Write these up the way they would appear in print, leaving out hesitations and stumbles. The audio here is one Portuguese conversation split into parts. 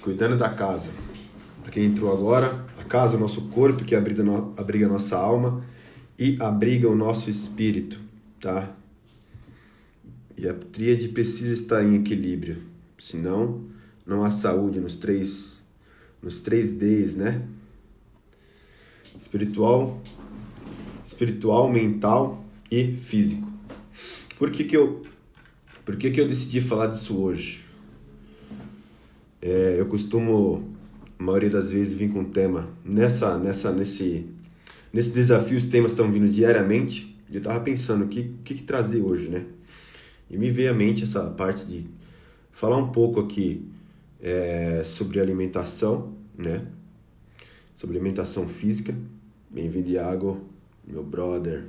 cuidando da casa. Para quem entrou agora, a casa é o nosso corpo, que abriga a nossa alma e abriga o nosso espírito, tá? E a tríade precisa estar em equilíbrio, senão não há saúde nos três Ds, né? Espiritual, mental e físico. Por que que eu decidi falar disso hoje? Eu costumo, a maioria das vezes, vir com um tema. Nesse desafio, os temas estão vindo diariamente. E eu estava pensando o que trazer hoje, né? E me veio à mente essa parte de falar um pouco aqui sobre alimentação, né? Sobre alimentação física. Bem-vindo, Iago, meu brother.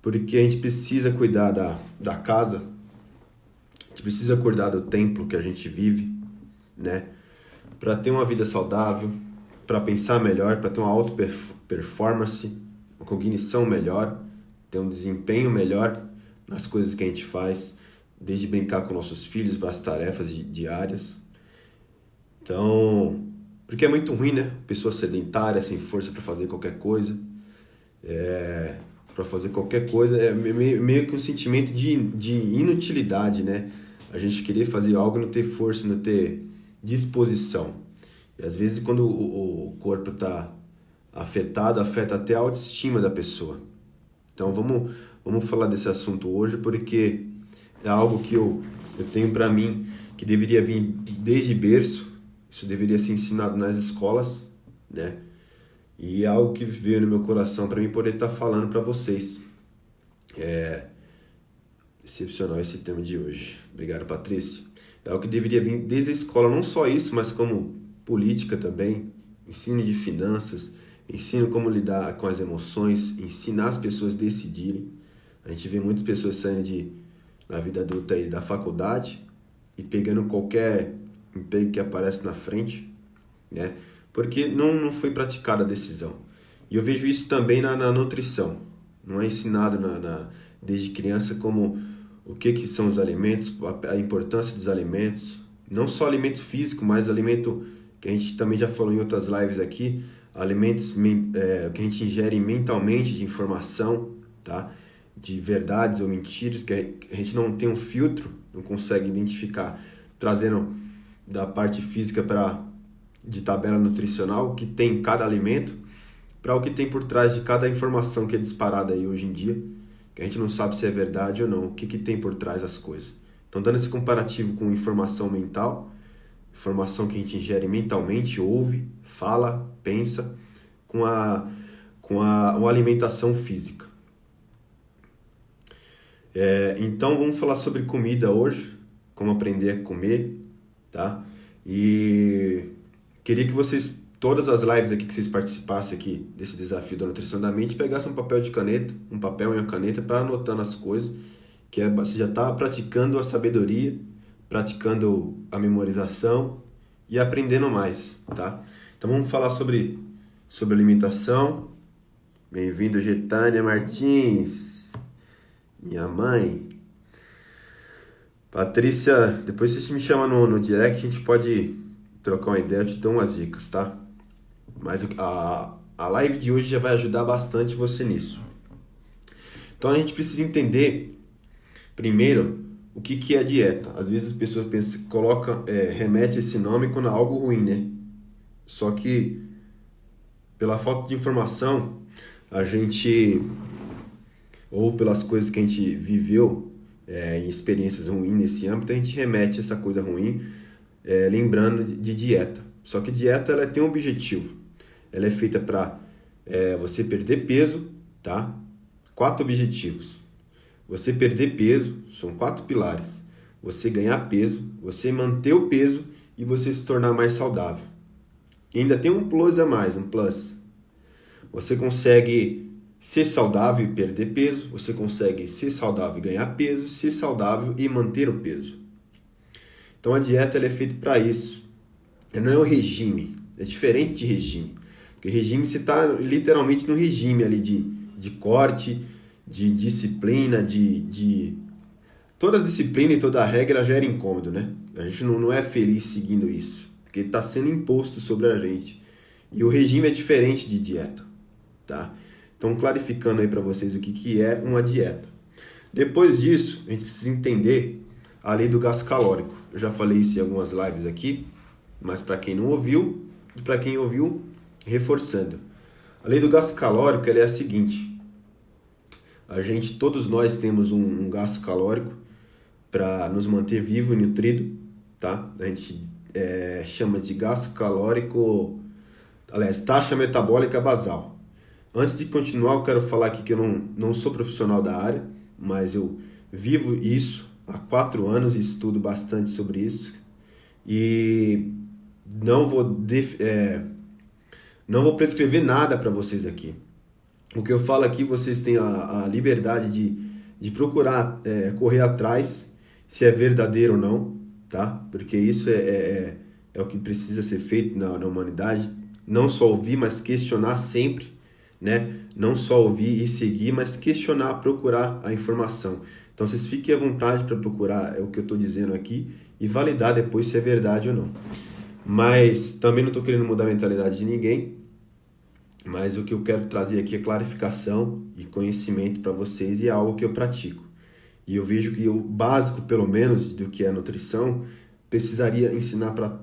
Porque a gente precisa cuidar da casa, a gente precisa cuidar do templo que a gente vive, né? Para ter uma vida saudável, para pensar melhor, para ter uma alta performance, uma cognição melhor, ter um desempenho melhor nas coisas que a gente faz, desde brincar com nossos filhos, para as tarefas diárias. Então, porque é muito ruim, né? Pessoa sedentária, sem força para fazer qualquer coisa. Para fazer qualquer coisa é meio que um sentimento de inutilidade, né? A gente querer fazer algo e não ter força, não ter disposição. E às vezes quando o corpo está afetado, afeta até a autoestima da pessoa. Então vamos falar desse assunto hoje, porque é algo que eu tenho para mim que deveria vir desde berço. Isso deveria ser ensinado nas escolas, né? E é algo que veio no meu coração para mim poder estar falando para vocês. Excepcional esse tema de hoje. Obrigado, Patrícia. É algo que deveria vir desde a escola, não só isso, mas como política também, ensino de finanças, ensino como lidar com as emoções, ensinar as pessoas a decidirem. A gente vê muitas pessoas saindo na vida adulta aí, da faculdade e pegando qualquer emprego que aparece na frente, né? Porque não foi praticada a decisão. E eu vejo isso também na nutrição. Não é ensinado desde criança como o que são os alimentos, a importância dos alimentos. Não só alimento físico, mas alimento que a gente também já falou em outras lives aqui, alimentos que a gente ingere mentalmente de informação, tá? De verdades ou mentiras, que a gente não tem um filtro, não consegue identificar, trazendo da parte física de tabela nutricional, o que tem cada alimento, para o que tem por trás de cada informação que é disparada aí hoje em dia, que a gente não sabe se é verdade ou não, o que tem por trás das coisas. Então, dando esse comparativo com informação mental, informação que a gente ingere mentalmente, ouve, fala, pensa, com uma alimentação física. Então, vamos falar sobre comida hoje, como aprender a comer, tá? E queria que vocês, todas as lives aqui que vocês participassem aqui desse desafio da nutrição da mente, pegassem um papel e uma caneta para anotando as coisas, que você já está praticando a sabedoria, praticando a memorização e aprendendo mais, tá? Então vamos falar sobre alimentação. Bem-vindo, Getânia Martins, minha mãe. Patrícia, depois você me chama no direct, a gente pode trocar uma ideia, eu te dou umas dicas, tá? Mas a live de hoje já vai ajudar bastante você nisso. Então a gente precisa entender, primeiro, o que é dieta. Às vezes as pessoas pensam, remete esse nome quando é algo ruim, né? Só que, pela falta de informação, ou pelas coisas que a gente viveu, em experiências ruins nesse âmbito, a gente remete essa coisa ruim, lembrando de dieta. Só que dieta ela tem um objetivo. Ela é feita para você perder peso, tá? 4 objetivos. Você perder peso, são 4 pilares. Você ganhar peso, você manter o peso e você se tornar mais saudável. E ainda tem um plus a mais, um plus. Você consegue ser saudável e perder peso, você consegue ser saudável e ganhar peso, ser saudável e manter o peso. Então a dieta ela é feita para isso. Não é um regime, é diferente de regime. Porque regime você está literalmente no regime ali de corte, de disciplina, de Toda disciplina e toda regra gera incômodo, né? A gente não é feliz seguindo isso, porque está sendo imposto sobre a gente. E o regime é diferente de dieta, tá? Então, clarificando aí para vocês o que é uma dieta. Depois disso, a gente precisa entender a lei do gasto calórico. Eu já falei isso em algumas lives aqui, mas para quem não ouviu, e para quem ouviu, reforçando. A lei do gasto calórico ela é a seguinte: todos nós temos um gasto calórico para nos manter vivo e nutrido, tá? A gente chama de gasto calórico, aliás, taxa metabólica basal. Antes de continuar, eu quero falar aqui que eu não sou profissional da área, mas eu vivo isso há 4 anos e estudo bastante sobre isso. E não vou prescrever nada para vocês aqui. O que eu falo aqui, vocês têm a liberdade de procurar correr atrás se é verdadeiro ou não, tá? Porque isso é o que precisa ser feito na humanidade. Não só ouvir, mas questionar sempre, né? Não só ouvir e seguir, mas questionar, procurar a informação. Então, vocês fiquem à vontade para procurar o que eu estou dizendo aqui e validar depois se é verdade ou não. Mas também não estou querendo mudar a mentalidade de ninguém, mas o que eu quero trazer aqui é clarificação e conhecimento para vocês e é algo que eu pratico. E eu vejo que o básico, pelo menos, do que é nutrição, precisaria ensinar para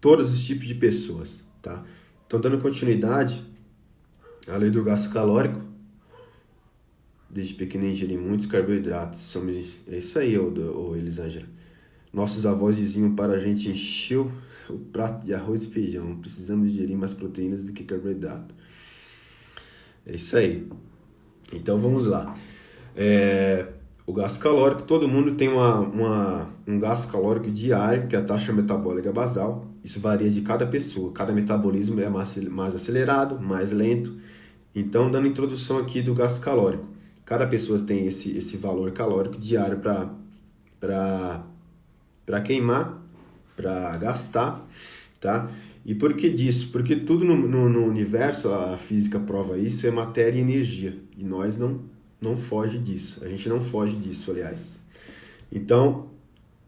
todos os tipos de pessoas, tá? Então, dando continuidade, a lei do gasto calórico, desde pequeno ingerir muitos carboidratos. É isso aí, Elisângela. Nossos avós diziam para a gente encher o prato de arroz e feijão. Precisamos ingerir mais proteínas do que carboidrato. É isso aí. Então vamos lá. O gasto calórico, todo mundo tem um gasto calórico diário, que é a taxa metabólica basal. Isso varia de cada pessoa. Cada metabolismo é mais acelerado, mais lento. Então, dando introdução aqui do gasto calórico. Cada pessoa tem esse valor calórico diário para queimar, para gastar, tá? E por que disso? Porque tudo no universo, a física prova isso, é matéria e energia. E nós não foge disso. A gente não foge disso, aliás. Então,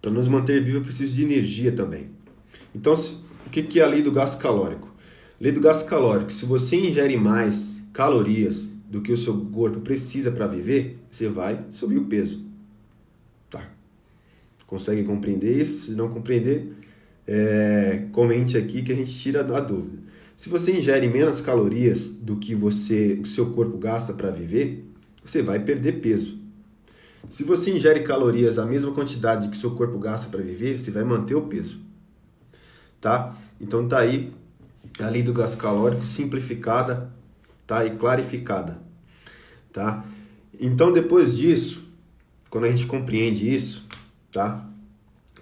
para nos manter vivos, eu preciso de energia também. Então, o que é a lei do gasto calórico? Lei do gasto calórico. Se você ingere mais calorias do que o seu corpo precisa para viver, você vai subir o peso. Tá? Consegue compreender isso? Se não compreender, comente aqui que a gente tira a dúvida. Se você ingere menos calorias do que o seu corpo gasta para viver, você vai perder peso. Se você ingere calorias a mesma quantidade que o seu corpo gasta para viver, você vai manter o peso. Tá? Então tá aí a lei do gasto calórico simplificada, tá? E clarificada. Tá? Então depois disso, quando a gente compreende isso, tá?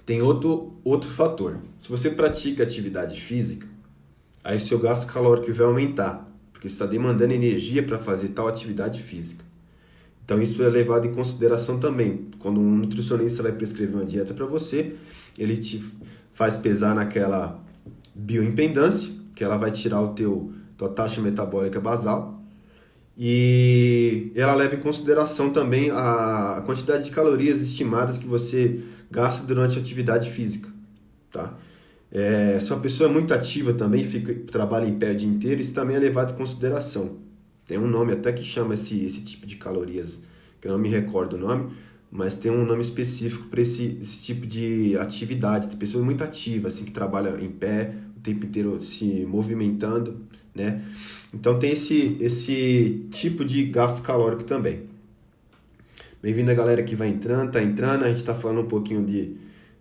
Tem outro fator. Se você pratica atividade física, aí seu gasto calórico vai aumentar, porque você está demandando energia para fazer tal atividade física. Então isso é levado em consideração também. Quando um nutricionista vai prescrever uma dieta para você, ele te faz pesar naquela bioimpedância, que ela vai tirar tua taxa metabólica basal, e ela leva em consideração também a quantidade de calorias estimadas que você gasta durante a atividade física, tá? Se uma pessoa é muito ativa também, trabalha em pé o dia inteiro, isso também é levado em consideração. Tem um nome até que chama esse tipo de calorias, que eu não me recordo o nome, mas tem um nome específico para esse tipo de atividade. Tem pessoas muito ativas, assim, que trabalham em pé o tempo inteiro se movimentando, né? Então tem esse tipo de gasto calórico também. Bem-vindo a galera que vai entrando, tá entrando. A gente tá falando um pouquinho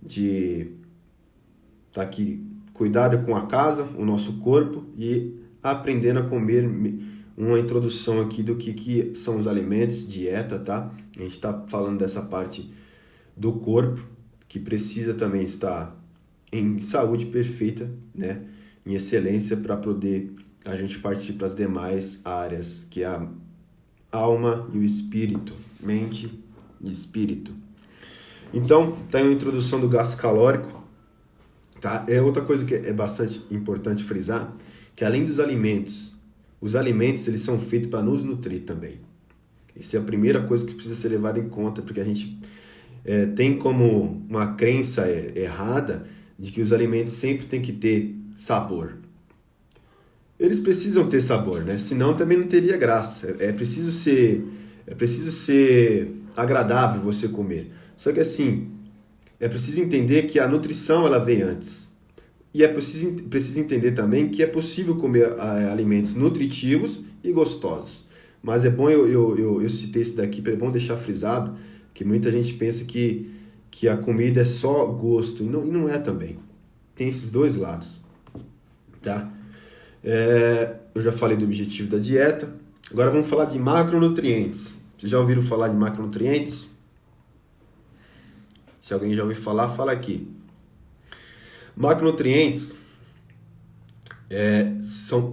de tá aqui, cuidado com a casa, o nosso corpo e aprendendo a comer. Uma introdução aqui do que são os alimentos, dieta, tá? A gente tá falando dessa parte do corpo que precisa também estar em saúde perfeita, né? Em excelência para poder a gente partir para as demais áreas, que é a alma e o espírito, mente e espírito. Então, tá aí uma introdução do gasto calórico, tá? Outra coisa que é bastante importante frisar, que além dos alimentos, os alimentos eles são feitos para nos nutrir também. Essa é a primeira coisa que precisa ser levada em conta, porque a gente tem como uma crença errada de que os alimentos sempre têm que ter sabor. Eles precisam ter sabor, né? Senão também não teria graça. É preciso ser agradável você comer. Só que assim, é preciso entender que a nutrição ela vem antes. E é preciso entender também que é possível comer alimentos nutritivos e gostosos. Mas é bom, eu citei isso daqui, é bom deixar frisado, que muita gente pensa que a comida é só gosto, e não é também. Tem esses dois lados, tá? Eu já falei do objetivo da dieta, agora vamos falar de macronutrientes. Vocês já ouviram falar de macronutrientes? Se alguém já ouviu falar, fala aqui. Macronutrientes,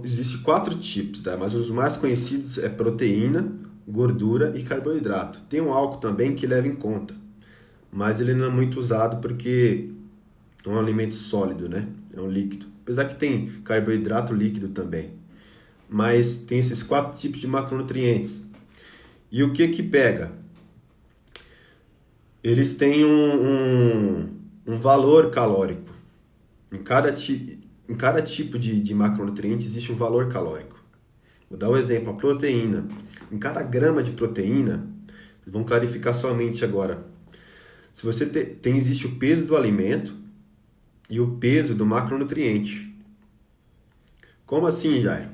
existem 4 tipos, tá? Mas os mais conhecidos é proteína, gordura e carboidrato. Tem um álcool também que leva em conta, mas ele não é muito usado porque é um alimento sólido, né? É um líquido. Apesar que tem carboidrato líquido também. Mas tem esses 4 tipos de macronutrientes. E o que pega? Eles têm um valor calórico. Em cada tipo de macronutriente existe um valor calórico. Vou dar um exemplo, a proteína. Em cada grama de proteína, vocês vão clarificar somente agora. Se você existe o peso do alimento e o peso do macronutriente. Como assim, Jair?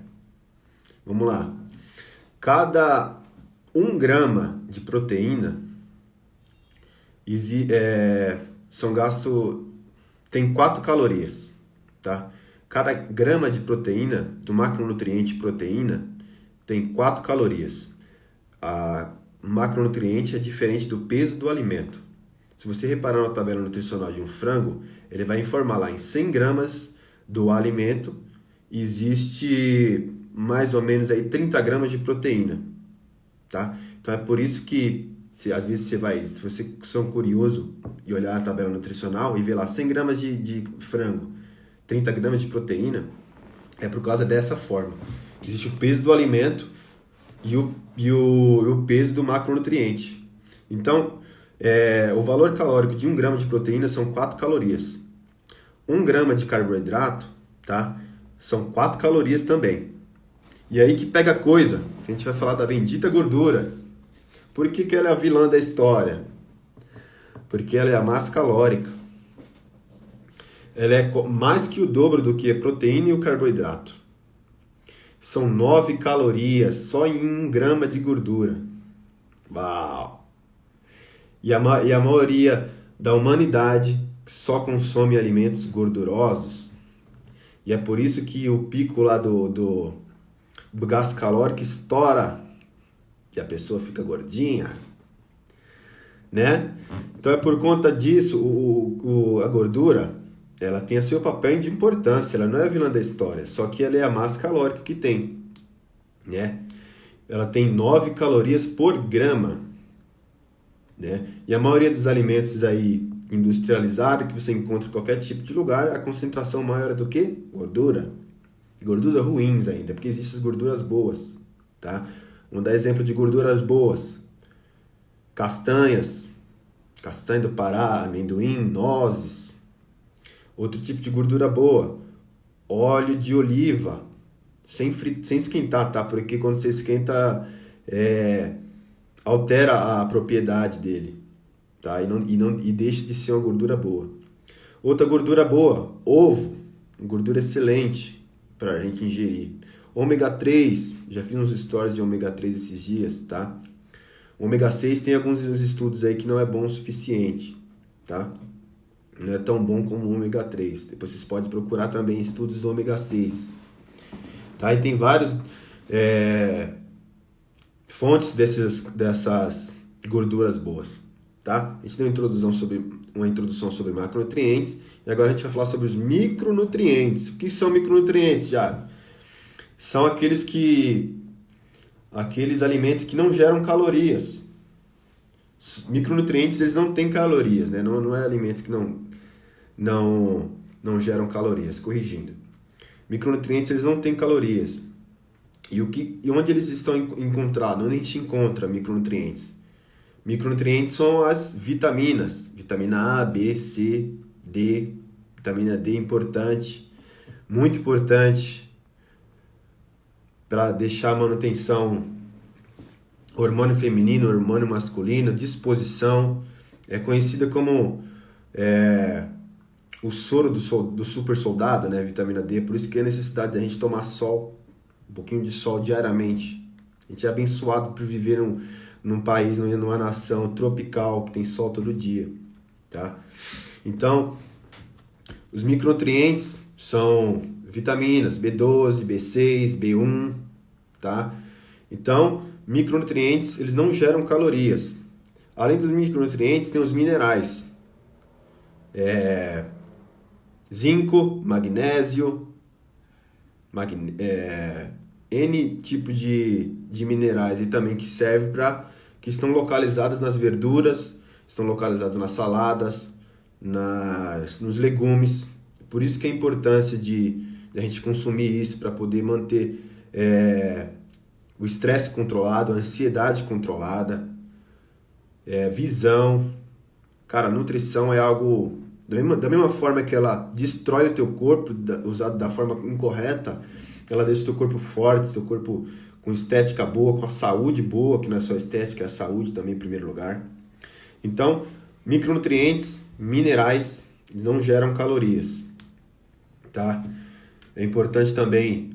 Vamos lá. Cada 1 grama de proteína tem 4 calorias, tá? Cada grama de proteína, do macronutriente proteína, tem 4 calorias. A macronutriente é diferente do peso do alimento. Se você reparar na tabela nutricional de um frango, ele vai informar lá em 100 gramas do alimento, existe mais ou menos aí 30 gramas de proteína, tá? Então é por isso que, às vezes se você é curioso e olhar a tabela nutricional e ver lá 100 gramas de frango, 30 gramas de proteína, é por causa dessa forma. Existe o peso do alimento e o peso do macronutriente. Então, o valor calórico de 1 grama de proteína são 4 calorias. 1 grama de carboidrato, tá? São 4 calorias também. E aí que pega a coisa, a gente vai falar da bendita gordura. Por que ela é a vilã da história? Porque ela é a mais calórica. Ela é mais que o dobro do que a proteína e o carboidrato. São 9 calorias só em 1 grama de gordura. Uau! E a maioria da humanidade só consome alimentos gordurosos. E é por isso que o pico lá do gás calórico estoura e a pessoa fica gordinha, né? Então é por conta disso, a gordura, ela tem o seu papel de importância, ela não é a vilã da história, só que ela é a mais calórica que tem, né? Ela tem 9 calorias por grama, né? E a maioria dos alimentos aí industrializados que você encontra em qualquer tipo de lugar, a concentração maior é do que? Gordura. Gorduras ruins ainda, porque existem as gorduras boas, tá? Vamos dar exemplo de gorduras boas. Castanha do Pará, amendoim, nozes. Outro tipo de gordura boa, óleo de oliva, sem esquentar, tá? Porque quando você esquenta, altera a propriedade dele, tá? E deixa de ser uma gordura boa. Outra gordura boa, ovo, gordura excelente para a gente ingerir. Ômega 3, já fiz uns stories de ômega 3 esses dias, tá? O ômega 6 tem alguns estudos aí que não é bom o suficiente, tá? Não é tão bom como o ômega 3. Depois vocês podem procurar também estudos do ômega 6. Tá? E tem vários fontes dessas gorduras boas, tá? A gente deu uma introdução sobre macronutrientes e agora a gente vai falar sobre os micronutrientes. O que são micronutrientes, já? São aqueles alimentos que não geram calorias. Micronutrientes, eles não têm calorias, né? Não é alimentos que não geram calorias, corrigindo. Micronutrientes, eles não têm calorias. E onde eles estão encontrados? Onde a gente encontra micronutrientes? Micronutrientes são as vitaminas, vitamina A, B, C, D, vitamina D importante, muito importante para deixar a manutenção hormônio feminino, hormônio masculino, disposição, é conhecida como o soro do super soldado, né, vitamina D, por isso que é a necessidade da gente tomar sol, um pouquinho de sol diariamente. A gente é abençoado por viver num país, numa nação tropical, que tem sol todo dia, tá? Então, os micronutrientes são vitaminas, B12, B6, B1, tá? Então, micronutrientes, eles não geram calorias. Além dos micronutrientes, tem os minerais. Zinco, magnésio, N tipo de minerais e também que serve que estão localizados nas verduras, estão localizados nas saladas, nos legumes. Por isso que a importância de a gente consumir isso para poder manter o estresse controlado, a ansiedade controlada, visão. Cara, a nutrição é algo... Da mesma forma que ela destrói o teu corpo, usado da forma incorreta, ela deixa o teu corpo forte, teu corpo com estética boa, com a saúde boa, que não é só estética, é a saúde também em primeiro lugar. Então, micronutrientes, minerais, não geram calorias, tá? É importante também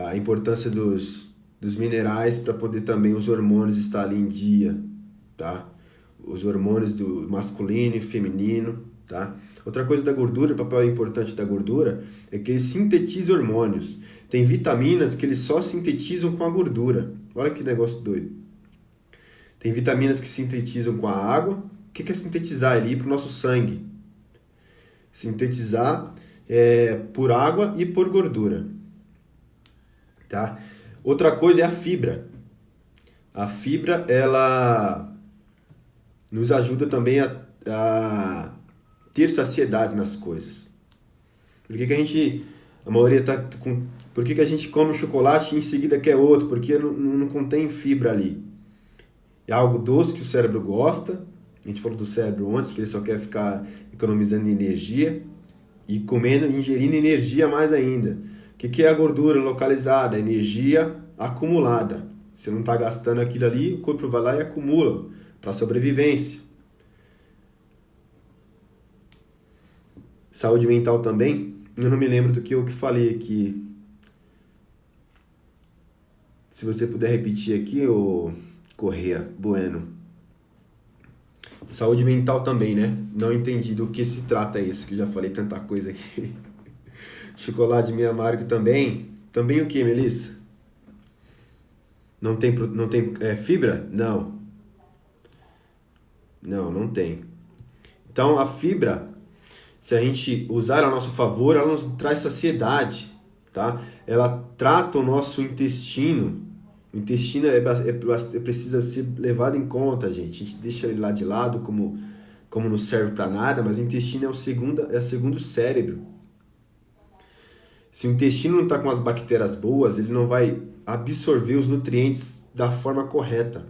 a importância dos minerais para poder também os hormônios estar ali em dia, tá? Os hormônios do masculino e feminino, tá? Outra coisa da gordura, o papel importante da gordura é que ele sintetiza hormônios. Tem vitaminas que eles só sintetizam com a gordura. Olha que negócio doido. Tem vitaminas que sintetizam com a água. O que é sintetizar ali para o nosso sangue? Sintetizar por água e por gordura, tá? Outra coisa é a fibra. A fibra, ela nos ajuda também a ter saciedade nas coisas. Por que a maioria tá com... Por que a gente come um chocolate e em seguida quer outro? Porque não contém fibra ali. É algo doce que o cérebro gosta. A gente falou do cérebro ontem, que ele só quer ficar economizando energia e comendo, ingerindo energia mais ainda. O que é a gordura localizada? Energia acumulada. Você não está gastando aquilo ali, o corpo vai lá e acumula para sobrevivência. Saúde mental também. Eu não me lembro do que eu falei aqui. Se você puder repetir aqui, ô Correa Bueno. Saúde mental também, né? Não entendi do que se trata isso, que já falei tanta coisa aqui. Chocolate meio amargo também. Também o que, Melissa? Não tem fibra? Não. Não tem. Então, a fibra, se a gente usar a nosso favor, ela nos traz saciedade, tá? Ela trata o nosso intestino. O intestino precisa ser levado em conta, gente. A gente deixa ele lá de lado como não serve para nada, mas o intestino é o segundo cérebro. Se o intestino não está com as bactérias boas, ele não vai absorver os nutrientes da forma correta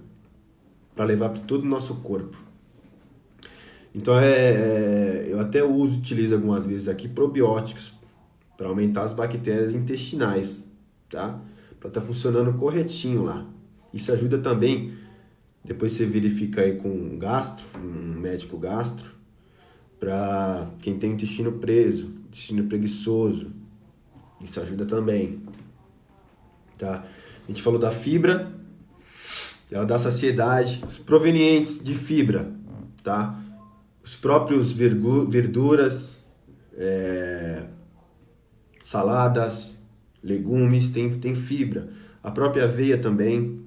para levar para todo o nosso corpo. Então eu até utilizo algumas vezes aqui probióticos para aumentar as bactérias intestinais, tá? Para estar funcionando corretinho lá. Isso ajuda também, depois você verifica aí com um médico gastro, para quem tem intestino preso, intestino preguiçoso. Isso ajuda também, tá? A gente falou da fibra, ela dá saciedade, os provenientes de fibra, tá? Os próprios verduras, saladas, legumes, tem fibra. A própria aveia também.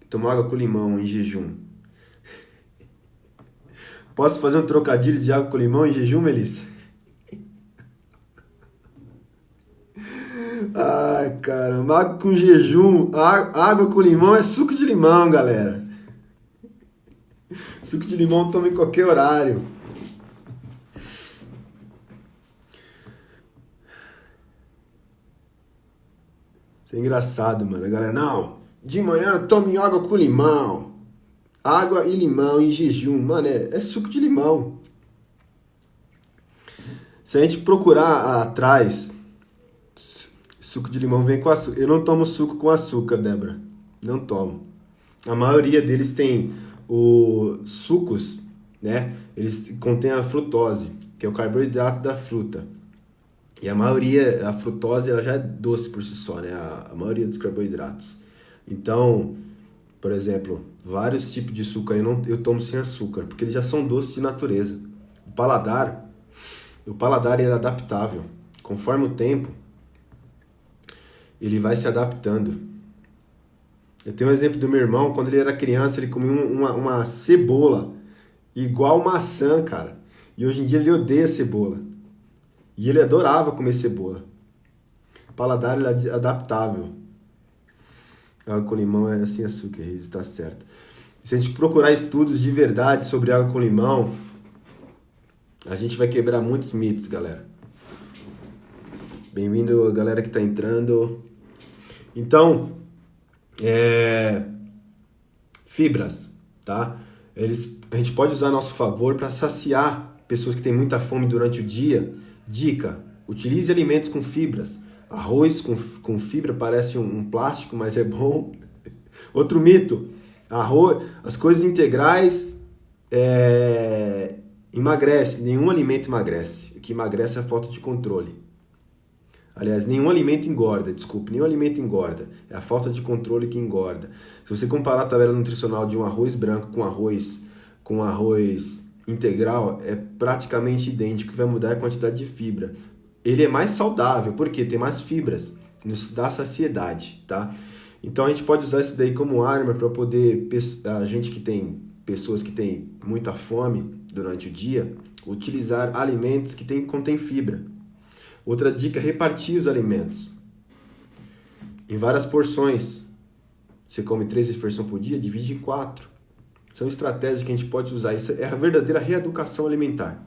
Tomar água com limão em jejum. Posso fazer um trocadilho de água com limão em jejum, Melissa? Ai, caramba, água com jejum, água com limão é suco de limão, galera. Suco de limão toma em qualquer horário. Isso é engraçado, mano. A galera, não, de manhã tome água com limão. Água e limão em jejum. Mano, é suco de limão. Se a gente procurar atrás, suco de limão vem com açúcar. Eu não tomo suco com açúcar, Débora. Não tomo. A maioria deles tem os sucos, né? Eles contêm a frutose, que é o carboidrato da fruta. E a maioria, a frutose, ela já é doce por si só, né? A maioria dos carboidratos. Então, por exemplo, vários tipos de suco aí eu tomo sem açúcar, porque eles já são doces de natureza. O paladar, o paladar ele é adaptável. Conforme o tempo, ele vai se adaptando. Eu tenho um exemplo do meu irmão, quando ele era criança, ele comia uma cebola igual maçã, cara. E hoje em dia ele odeia cebola. E ele adorava comer cebola. O paladar ele é adaptável. Água com limão é sem açúcar, está certo. Se a gente procurar estudos de verdade sobre água com limão, a gente vai quebrar muitos mitos, galera. Bem-vindo, galera que está entrando. Então, fibras, tá? A gente pode usar a nosso favor para saciar pessoas que têm muita fome durante o dia. Dica: utilize alimentos com fibras. Arroz com fibra parece um plástico, mas é bom. Outro mito: arroz, as coisas integrais emagrece. Nenhum alimento emagrece. O que emagrece é a falta de controle. Aliás, nenhum alimento engorda, desculpe, nenhum alimento engorda. É a falta de controle que engorda. Se você comparar a tabela nutricional de um arroz branco com arroz integral, é praticamente idêntico. O que vai mudar é a quantidade de fibra. Ele é mais saudável, porque tem mais fibras, nos dá saciedade, tá? Então a gente pode usar isso daí como arma para poder, a gente que tem pessoas que têm muita fome durante o dia, utilizar alimentos que contêm fibra. Outra dica é repartir os alimentos em várias porções. Você come 3 refeições por dia, divide em 4. São estratégias que a gente pode usar. Isso é a verdadeira reeducação alimentar.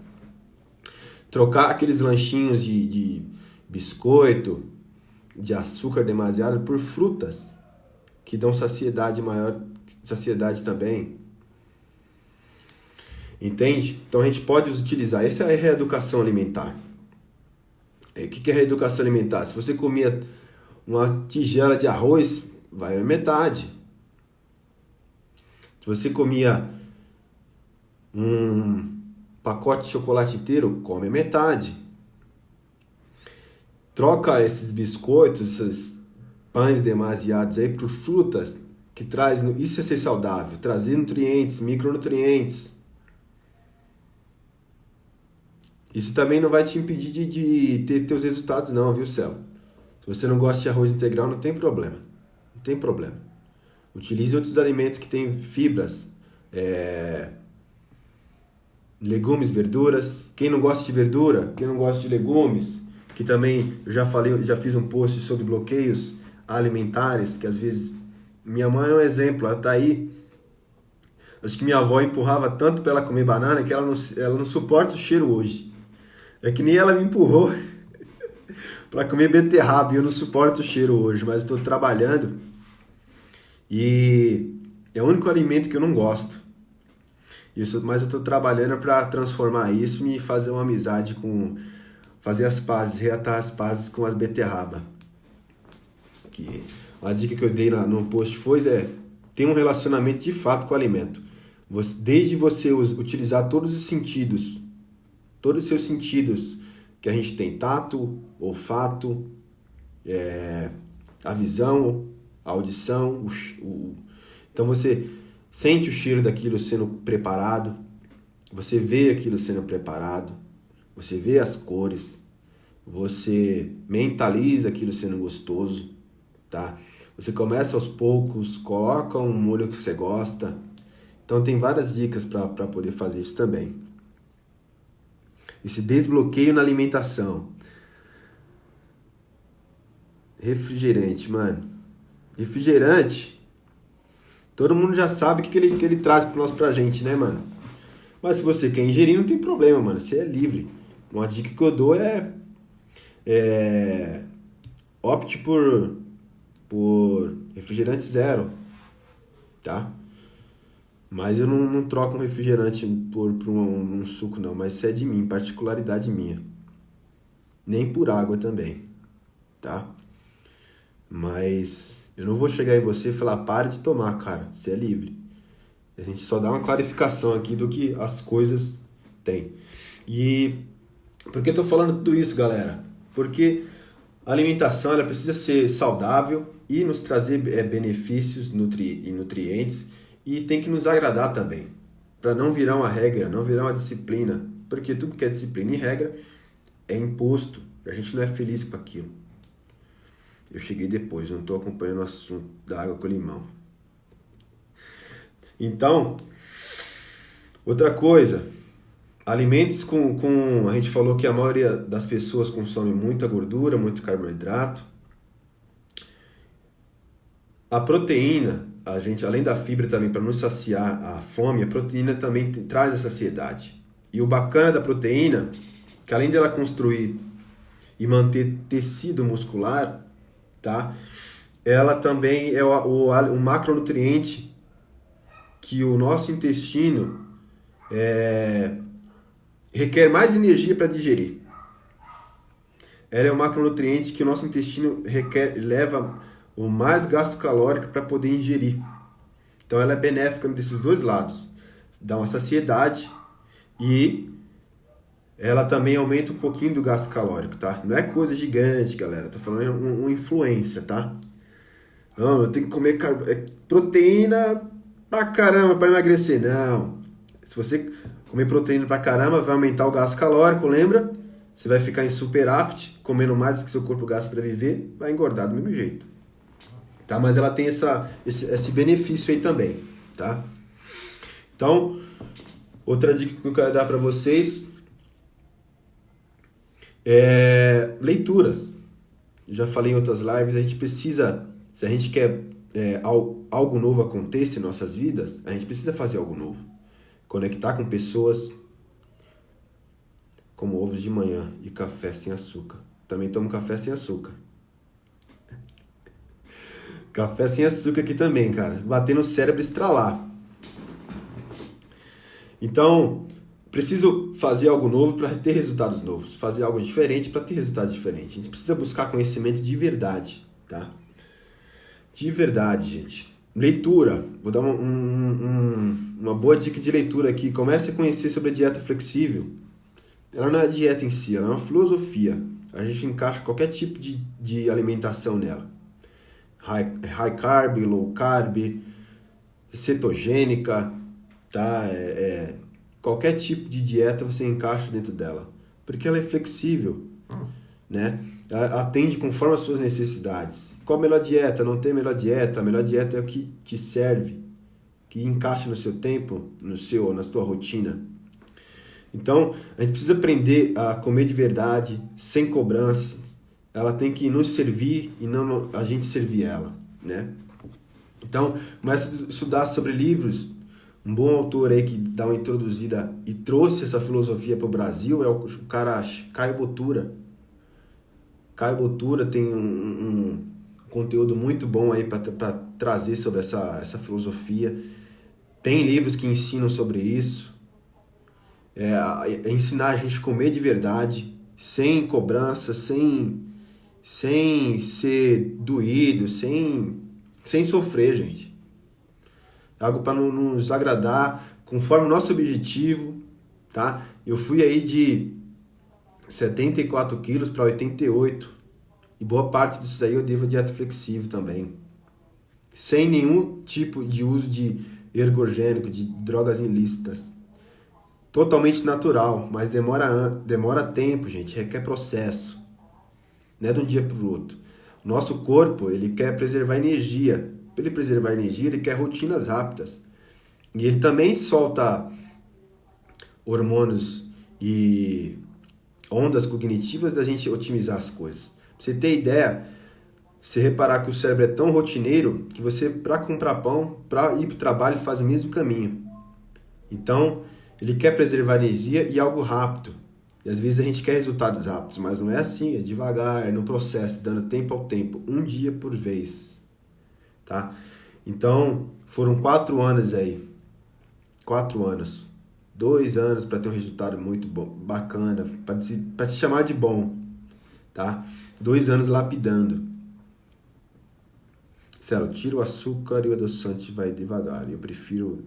Trocar aqueles lanchinhos de biscoito, de açúcar demasiado, por frutas, que dão saciedade maior, saciedade também. Entende? Então a gente pode utilizar. Essa é a reeducação alimentar. O que é reeducação alimentar? Se você comia uma tigela de arroz, vai a metade. Se você comia um pacote de chocolate inteiro, come a metade. Troca esses biscoitos, esses pães demasiados aí por frutas que traz, isso é ser saudável, trazer nutrientes, micronutrientes. Isso também não vai te impedir de ter teus resultados não, viu, Céu? Se você não gosta de arroz integral, não tem problema. Não tem problema. Utilize outros alimentos que têm fibras, legumes, verduras. Quem não gosta de verdura, quem não gosta de legumes, que também eu já falei, já fiz um post sobre bloqueios alimentares, que às vezes minha mãe é um exemplo, ela tá aí. Acho que minha avó empurrava tanto para ela comer banana que ela não suporta o cheiro hoje. É que nem ela me empurrou para comer beterraba e eu não suporto o cheiro hoje, mas estou trabalhando e é o único alimento que eu não gosto. Mas eu estou trabalhando para transformar isso e fazer uma amizade fazer as pazes, reatar as pazes com as beterraba. Uma dica que eu dei no post ter um relacionamento de fato com o alimento. Desde você utilizar todos os seus sentidos que a gente tem, tato, olfato, a visão, a audição, então você sente o cheiro daquilo sendo preparado, você vê aquilo sendo preparado, você vê as cores, você mentaliza aquilo sendo gostoso, tá? Você começa aos poucos, coloca um molho que você gosta. Então tem várias dicas para poder fazer isso também. Esse desbloqueio na alimentação. Refrigerante, mano. Refrigerante, todo mundo já sabe o que ele traz pra gente, né, mano? Mas se você quer ingerir, não tem problema, mano. Você é livre. Uma dica que eu dou opte por refrigerante zero, tá? Mas eu não troco um refrigerante por um suco, não. Mas isso é de mim, particularidade minha. Nem por água também, tá? Mas eu não vou chegar em você e falar, pare de tomar, cara. Você é livre. A gente só dá uma clarificação aqui do que as coisas têm. E por que eu tô falando tudo isso, galera? Porque a alimentação ela precisa ser saudável e nos trazer benefícios e nutrientes e tem que nos agradar também. Para não virar uma regra, não virar uma disciplina. Porque tudo que é disciplina e regra é imposto. A gente não é feliz com aquilo. Eu cheguei depois, não estou acompanhando o assunto da água com limão. Então, outra coisa, alimentos a gente falou que a maioria das pessoas consome muita gordura, muito carboidrato. A proteína, a gente, além da fibra também, para nos saciar a fome, a proteína também traz a saciedade. E o bacana da proteína, que além dela construir e manter tecido muscular, tá? Ela também é o macronutriente que o nosso intestino requer mais energia para digerir. Ela é o macronutriente que o nosso intestino leva o mais gasto calórico para poder ingerir. Então ela é benéfica desses dois lados. Dá uma saciedade e ela também aumenta um pouquinho do gasto calórico, tá? Não é coisa gigante, galera. Tô falando uma influência, tá? Não, eu tenho que comer proteína pra caramba pra emagrecer. Não. Se você comer proteína pra caramba, vai aumentar o gasto calórico, lembra? Você vai ficar em superávit, comendo mais do que seu corpo gasta para viver, vai engordar do mesmo jeito. Tá? Mas ela tem esse benefício aí também, tá? Então, outra dica que eu quero dar para vocês é leituras. Já falei em outras lives, a gente precisa, se a gente quer algo novo aconteça em nossas vidas, a gente precisa fazer algo novo. Conectar com pessoas, como ovos de manhã e café sem açúcar. Também tomo café sem açúcar. Café sem açúcar aqui também, cara. Bater no cérebro e estralar. Então, preciso fazer algo novo para ter resultados novos. Fazer algo diferente para ter resultados diferentes. A gente precisa buscar conhecimento de verdade, tá? De verdade, gente. Leitura. Vou dar uma boa dica de leitura aqui. Comece a conhecer sobre a dieta flexível. Ela não é dieta em si, ela é uma filosofia. A gente encaixa qualquer tipo de alimentação nela. High carb, low carb, cetogênica, tá? Qualquer tipo de dieta você encaixa dentro dela. Porque ela é flexível, né? Ela atende conforme as suas necessidades. Qual a melhor dieta? Não tem melhor dieta. A melhor dieta é o que te serve, que encaixa no seu tempo, na sua rotina. Então, a gente precisa aprender a comer de verdade, sem cobrança. Ela tem que nos servir e não a gente servir ela, né? Então, comece a estudar sobre livros. Um bom autor aí que dá uma introduzida e trouxe essa filosofia para o Brasil é o cara Caio Botura. Caio Botura tem um conteúdo muito bom aí para trazer sobre essa filosofia. Tem livros que ensinam sobre isso. Ensinar a gente a comer de verdade, sem cobrança, sem ser doído, sem sofrer, gente. Algo para nos agradar, conforme o nosso objetivo, tá? Eu fui aí de 74 quilos para 88, e boa parte disso daí eu devo a dieta flexível também. Sem nenhum tipo de uso de ergogênico, de drogas ilícitas. Totalmente natural, mas demora tempo, gente, requer processo. Não é de um dia para o outro. O nosso corpo, ele quer preservar energia. Para ele preservar energia, ele quer rotinas rápidas. E ele também solta hormônios e ondas cognitivas da gente otimizar as coisas. Pra você ter ideia, você reparar que o cérebro é tão rotineiro que você, para comprar pão, para ir para o trabalho, faz o mesmo caminho. Então, ele quer preservar energia e algo rápido. E às vezes a gente quer resultados rápidos, mas não é assim, é devagar, é no processo, dando tempo ao tempo, um dia por vez, tá? Então, foram 4 anos aí 4 anos. 2 anos para ter um resultado muito bom, bacana, para se chamar de bom, tá? 2 anos lapidando. Celo, tira o açúcar e o adoçante vai devagar. Eu prefiro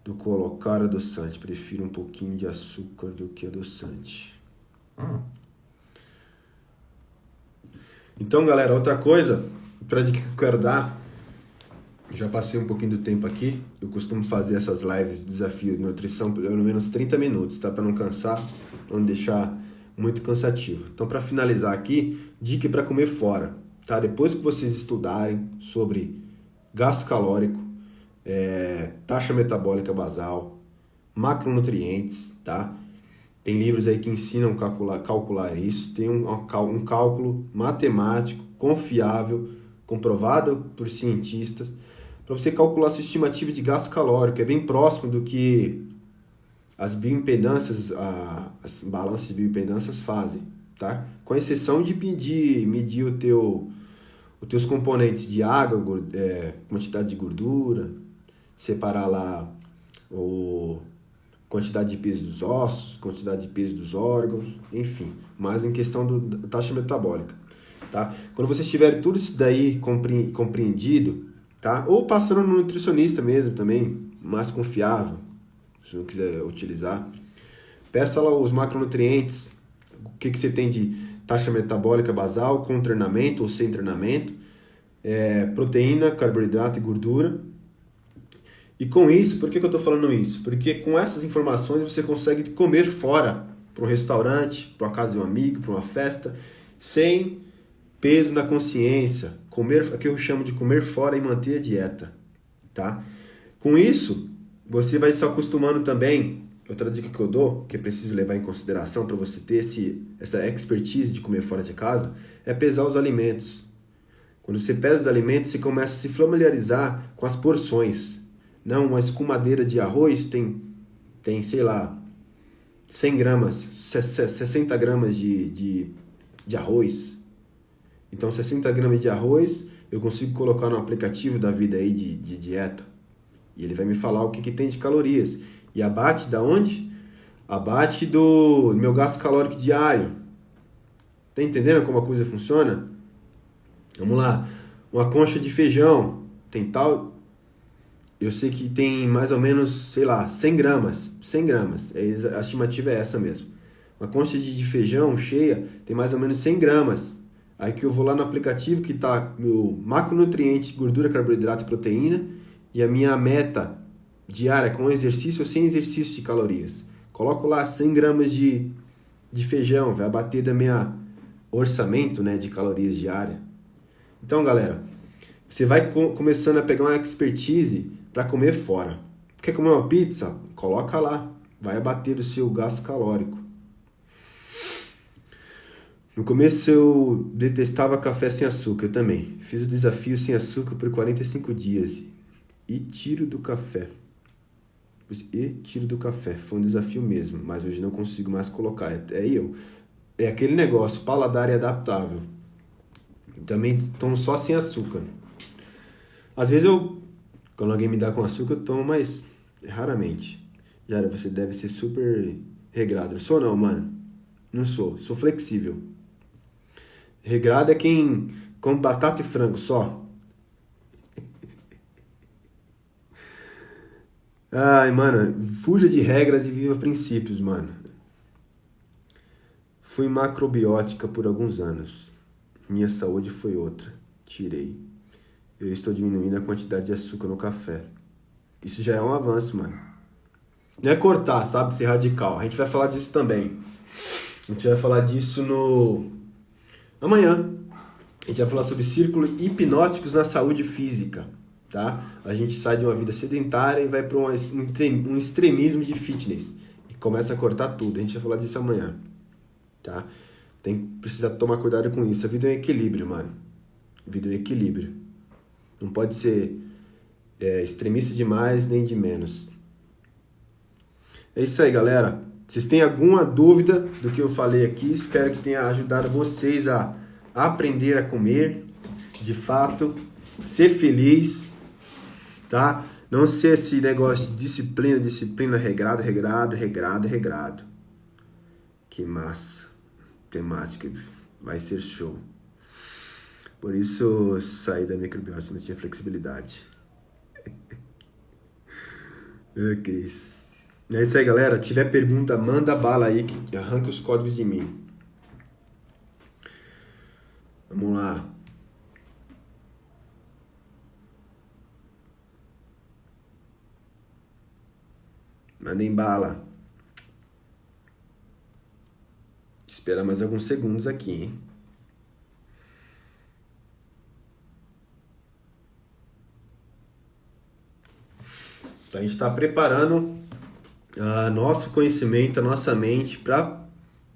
do colocar adoçante, prefiro um pouquinho de açúcar do que adoçante. Então, galera, outra coisa, para dica que eu quero dar, já passei um pouquinho do tempo aqui, eu costumo fazer essas lives de desafio de nutrição pelo menos 30 minutos, tá? Para não cansar, não deixar muito cansativo. Então, para finalizar aqui, dica para comer fora, tá? Depois que vocês estudarem sobre gasto calórico, taxa metabólica basal, macronutrientes, tá? Tem livros aí que ensinam a calcular isso, tem um cálculo matemático, confiável, comprovado por cientistas, para você calcular a sua estimativa de gasto calórico. É bem próximo do que as bioimpedâncias, as balanças de bioimpedâncias fazem, tá? Com exceção de medir os teus componentes de água, quantidade de gordura, separar lá quantidade de peso dos ossos, quantidade de peso dos órgãos, enfim, mas em questão da taxa metabólica, tá? Quando vocês tiverem tudo isso daí compreendido, tá? Ou passando no nutricionista mesmo também, mais confiável, se não quiser utilizar, peça lá os macronutrientes, o que você tem de taxa metabólica basal com treinamento ou sem treinamento, proteína, carboidrato e gordura. E com isso, por que eu estou falando isso? Porque com essas informações você consegue comer fora, para um restaurante, para uma casa de um amigo, para uma festa, sem peso na consciência. Comer, aqui eu chamo de comer fora e manter a dieta, tá? Com isso, você vai se acostumando também. Outra dica que eu dou, que é preciso levar em consideração para você ter essa expertise de comer fora de casa, é pesar os alimentos. Quando você pesa os alimentos, você começa a se familiarizar com as porções. Não, uma escumadeira de arroz tem sei lá, 100 gramas, 60 gramas de arroz. Então, 60 gramas de arroz, eu consigo colocar no aplicativo da vida aí de dieta. E ele vai me falar o que tem de calorias. E abate da onde? Abate do meu gasto calórico diário. Tá entendendo como a coisa funciona? Vamos lá. Uma concha de feijão tem tal... Eu sei que tem mais ou menos, sei lá, 100 gramas. 100 gramas. A estimativa é essa mesmo. Uma concha de feijão cheia tem mais ou menos 100 gramas. Aí que eu vou lá no aplicativo que está meu macronutriente, gordura, carboidrato e proteína. E a minha meta diária com exercício ou sem exercício de calorias. Coloco lá 100 gramas de feijão. Vai abater da minha orçamento, né, de calorias diária. Então, galera, você vai começando a pegar uma expertise para comer fora. Quer comer uma pizza? Coloca lá. Vai abater o seu gasto calórico. No começo eu detestava café sem açúcar, eu também. Fiz o desafio sem açúcar por 45 dias. E tiro do café. Foi um desafio mesmo, mas hoje não consigo mais colocar. É aquele negócio, paladar e adaptável. Também tomo só sem açúcar. Às vezes quando alguém me dá com açúcar, eu tomo, mas raramente. Jara, você deve ser super regrado. Eu sou não, mano. Não sou. Sou flexível. Regrado é quem come batata e frango só. Ai, mano. Fuja de regras e viva princípios, mano. Fui macrobiótica por alguns anos. Minha saúde foi outra. Tirei. Eu estou diminuindo a quantidade de açúcar no café. Isso já é um avanço, mano. Não é cortar, sabe? Ser radical. A gente vai falar disso também. A gente vai falar disso amanhã. A gente vai falar sobre círculos hipnóticos na saúde física, tá? A gente sai de uma vida sedentária e vai para um extremismo de fitness. E começa a cortar tudo. A gente vai falar disso amanhã, tá? Precisa tomar cuidado com isso. A vida é um equilíbrio, mano. A vida é um equilíbrio. Não pode ser extremista demais, nem de menos. É isso aí, galera. Vocês têm alguma dúvida do que eu falei aqui? Espero que tenha ajudado vocês a aprender a comer, de fato, ser feliz, tá? Não ser esse negócio de disciplina, regrado. Que massa. Temática. Vai ser show. Por isso, sair da microbiota não tinha flexibilidade. Cris. É isso aí, galera. Se tiver pergunta, manda bala aí, que arranca os códigos de mim. Vamos lá. Mandem bala. Esperar mais alguns segundos aqui, hein? Então a gente está preparando nosso conhecimento, a nossa mente para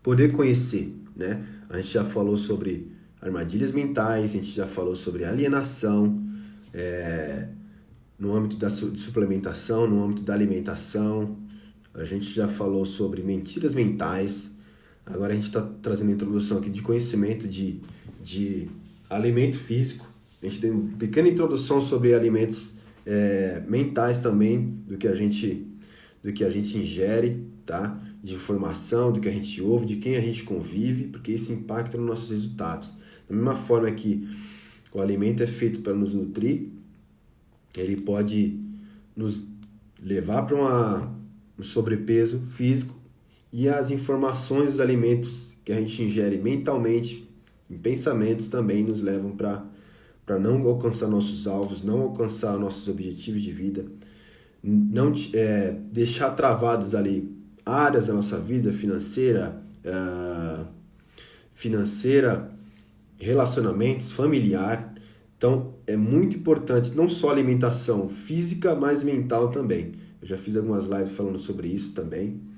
poder conhecer, né? A gente já falou sobre armadilhas mentais, a gente já falou sobre alienação, no âmbito da suplementação, no âmbito da alimentação, a gente já falou sobre mentiras mentais. Agora a gente está trazendo a introdução aqui de conhecimento de alimento físico. A gente tem uma pequena introdução sobre alimentos mentais também, do que a gente ingere, tá? De informação, do que a gente ouve, de quem a gente convive, porque isso impacta nos nossos resultados. Da mesma forma que o alimento é feito para nos nutrir, ele pode nos levar para um sobrepeso físico, e as informações dos alimentos que a gente ingere mentalmente, em pensamentos, também nos levam para não alcançar nossos alvos, não alcançar nossos objetivos de vida, não deixar travados ali áreas da nossa vida financeira, relacionamentos, familiar. Então, é muito importante não só alimentação física, mas mental também. Eu já fiz algumas lives falando sobre isso também.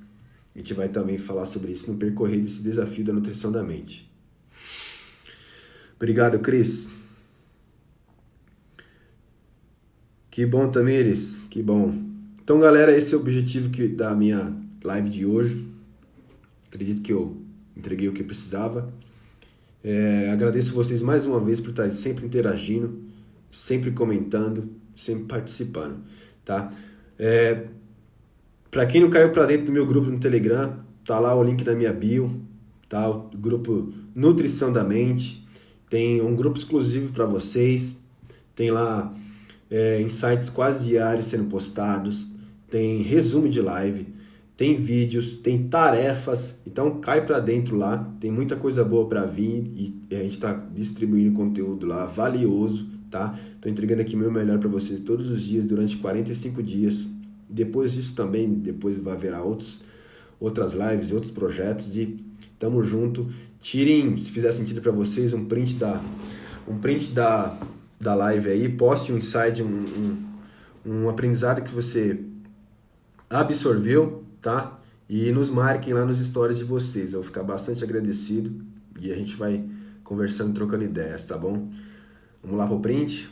A gente vai também falar sobre isso no percorrer desse desafio da nutrição da mente. Obrigado, Cris. Que bom, Tamires. Que bom. Então, galera, esse é o objetivo da minha live de hoje. Acredito que eu entreguei o que precisava. Agradeço vocês mais uma vez por estarem sempre interagindo, sempre comentando, sempre participando, tá? Para quem não caiu para dentro do meu grupo no Telegram, tá lá o link na minha bio, tá? O grupo Nutrição da Mente. Tem um grupo exclusivo para vocês. Tem lá insights quase diários sendo postados. Tem resumo de live. Tem vídeos, tem tarefas. Então cai para dentro lá. Tem muita coisa boa para vir e a gente está distribuindo conteúdo lá valioso, tá? Estou entregando aqui o meu melhor para vocês todos os dias durante 45 dias. Depois disso também, depois vai haverá outras lives, outros projetos e tamo junto. Tirem, se fizer sentido para vocês, um print da live aí, poste um insight, um aprendizado que você absorveu, tá? E nos marquem lá nos stories de vocês. Eu vou ficar bastante agradecido e a gente vai conversando, trocando ideias, tá bom? Vamos lá pro print?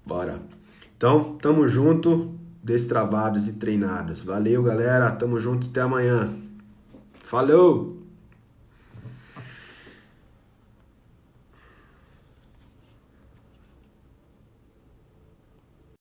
Bora. Então, tamo junto, destravados e treinados. Valeu, galera. Tamo junto, até amanhã. Falou!